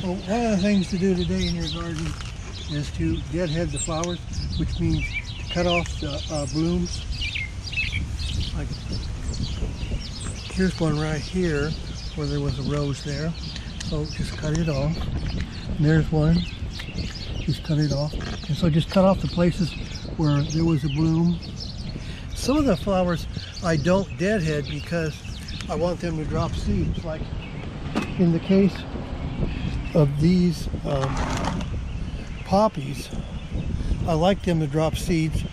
Well, one of the things to do today in your garden is to deadhead the flowers, which means to cut off the blooms. Like, here's one right here where there was a rose there, so just cut it off. And there's one, just cut it off. And so just cut off the places where there was a bloom. Some of the flowers I don't deadhead because I want them to drop seeds. Like in the case of these poppies, I like them to drop seeds,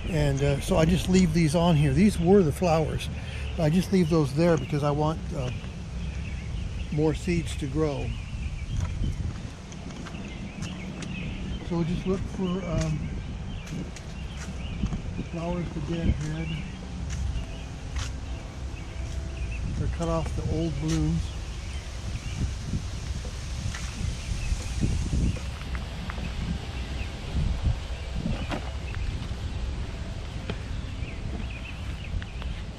and so I just leave these on here. These were the flowers. I just leave those there because I want more seeds to grow. So we'll just look for flowers to deadhead, or cut off the old blooms.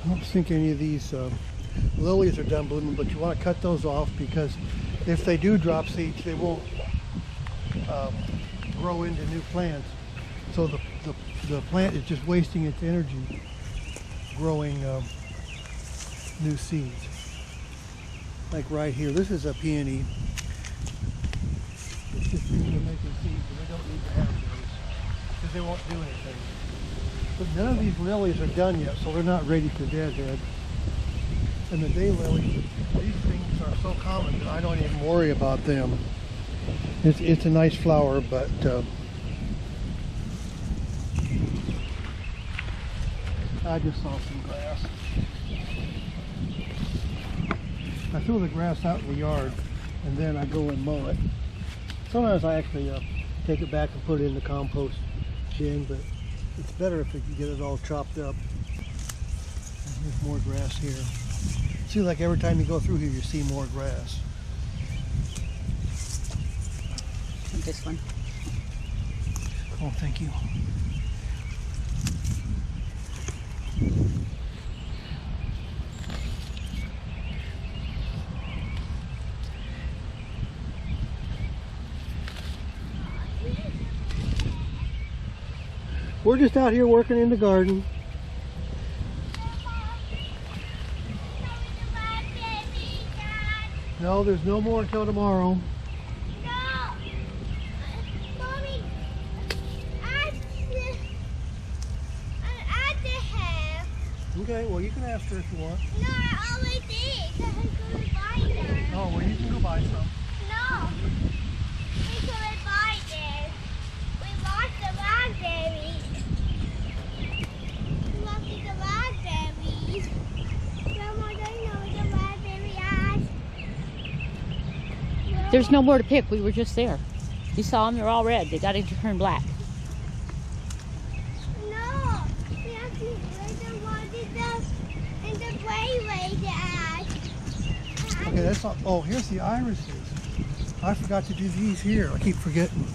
I don't think any of these lilies are done blooming, but you want to cut those off because if they do drop seeds, they won't grow into new plants. So the plant is just wasting its energy growing new seeds. Like right here, this is a peony. It's just making seeds, and they don't need to have those because they won't do anything. But none of these lilies are done yet, so they're not ready to deadhead. And the daylilies, these things are so common that I don't even worry about them. It's a nice flower, but I just saw some grass. I throw the grass out in the yard, and then I go and mow it. Sometimes I actually take it back and put it in the compost bin, but it's better if you get it all chopped up. And here's more grass here. See, like every time you go through here, you see more grass. This one. Oh, thank you. We're just out here working in the garden. No, there's no more until tomorrow. Okay, well you can ask her if you want. No, I already did. I couldn't buy them. Oh, well you can go buy some. No, we couldn't buy them. We lost the raspberries. We lost the raspberries. Grandma, don't you know what the raspberry is? There's no more to pick. We were just there. You saw them. They're all red. They got to turn black. No, we have to in the brainwave to add. Okay, that's all. Oh, here's the irises. I forgot to do these here. I keep forgetting.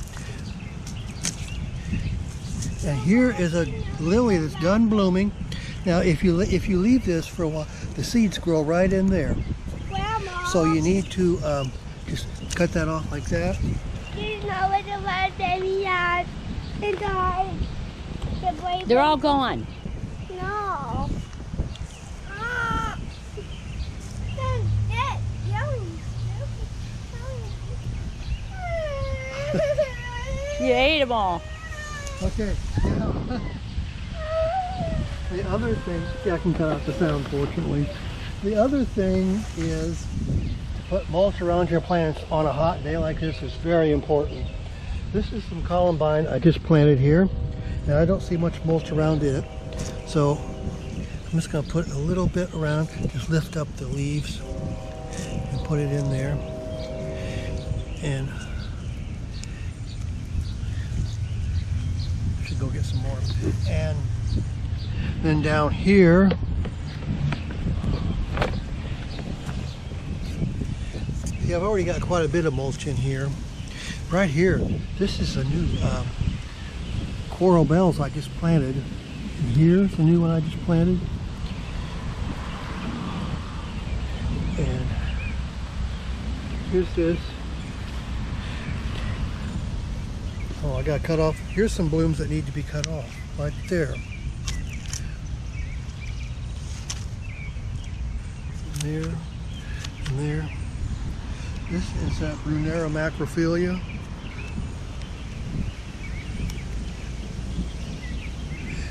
And here is a lily that's done blooming. Now, if you leave this for a while, the seeds grow right in there. Grandma, So you need to just cut that off like that. do you know what the raspberry is? In the brainwave. They're all gone. No. You ate them all. Okay. The other thing, yeah, I can cut out the sound, fortunately. The other thing is to put mulch around your plants on a hot day like this is very important. This is some columbine I just planted here, and I don't see much mulch around it. So I'm just going to put a little bit around, just lift up the leaves and put it in there. And I should go get some more. And then down here, see, I've already got quite a bit of mulch in here. Right here, this is a new coral bells I just planted. And here's a new one I just planted. And here's this. Oh, I got cut off. Here's some blooms that need to be cut off right there. There and there. This is that Brunera macrophilia.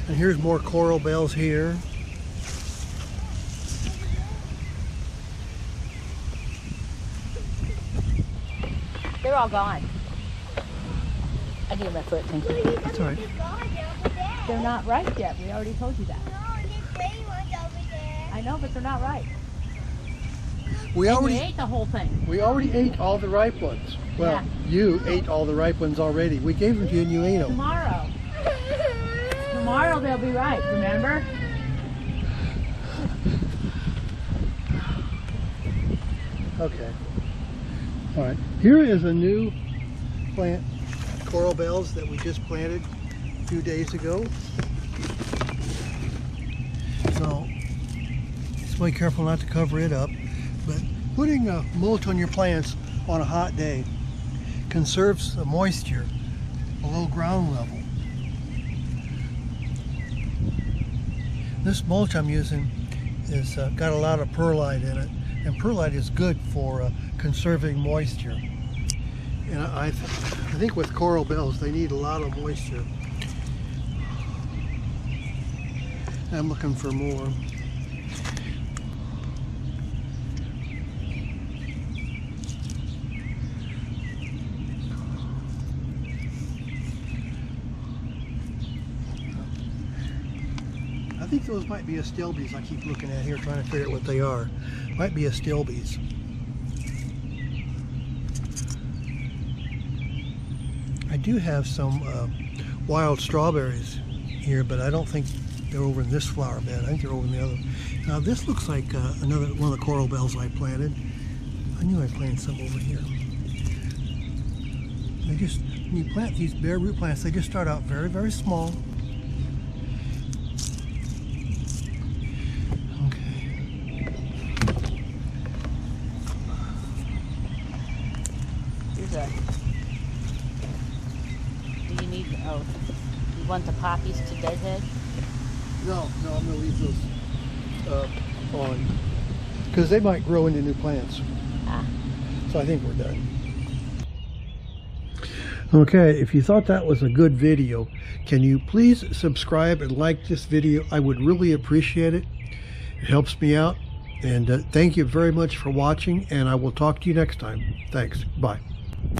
And here's more coral bells here. They're all gone. I need my foot, thank you. That's all right. They're not ripe yet. We already told you that. No, there's green ones over there. I know, but they're not ripe. We And already we ate the whole thing. We already ate all the ripe ones. Well, Yeah. you ate all the ripe ones already. We gave them to you and you ate them. Tomorrow. Tomorrow they'll be ripe, remember? Okay. All right. Here is a new plant, coral bells, that we just planted a few days ago. So, just be careful not to cover it up. But putting a mulch on your plants on a hot day conserves the moisture below ground level. This mulch I'm using is got a lot of perlite in it, and perlite is good for conserving moisture. And I think with coral bells they need a lot of moisture. I'm looking for more. I think those might be astilbes I keep looking at here, trying to figure out what they are. Might be astilbes. I do have some wild strawberries here, but I don't think they're over in this flower bed. I think they're over in the other. Now this looks like another one of the coral bells I planted. I knew I planted some over here. They just, when you plant these bare root plants, they just start out very, very small. Do you need, oh, you want the poppies to deadhead? No, I'm going to leave those on because they might grow into new plants. Ah. So I think we're done. Okay, if you thought that was a good video, can you please subscribe and like this video? I would really appreciate it. It helps me out. And thank you very much for watching, and I will talk to you next time. Thanks. Bye.